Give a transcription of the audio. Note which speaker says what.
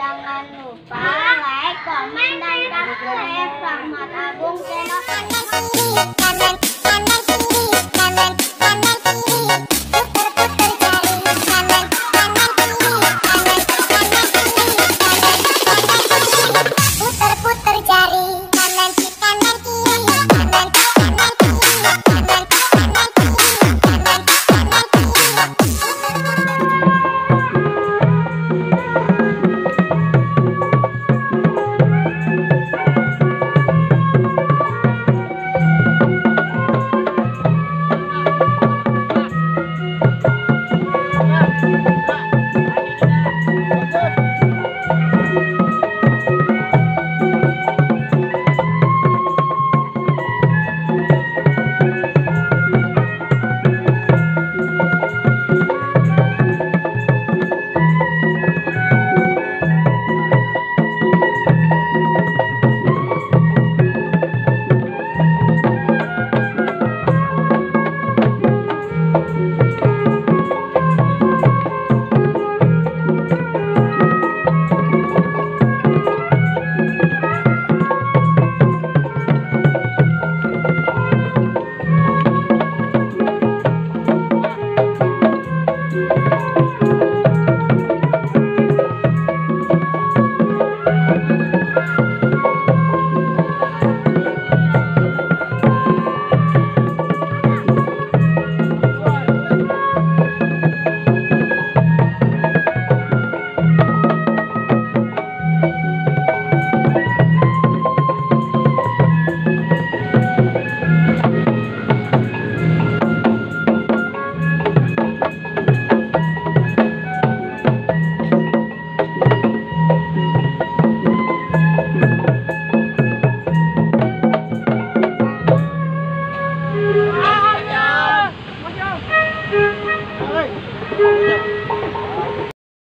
Speaker 1: Jangan lupa like, komen, dan subscribe Rahmat Agung putar jari kanan kiri kanan kiri kanan kanan kiri kanan kanan kiri kanan kanan
Speaker 2: Ôi,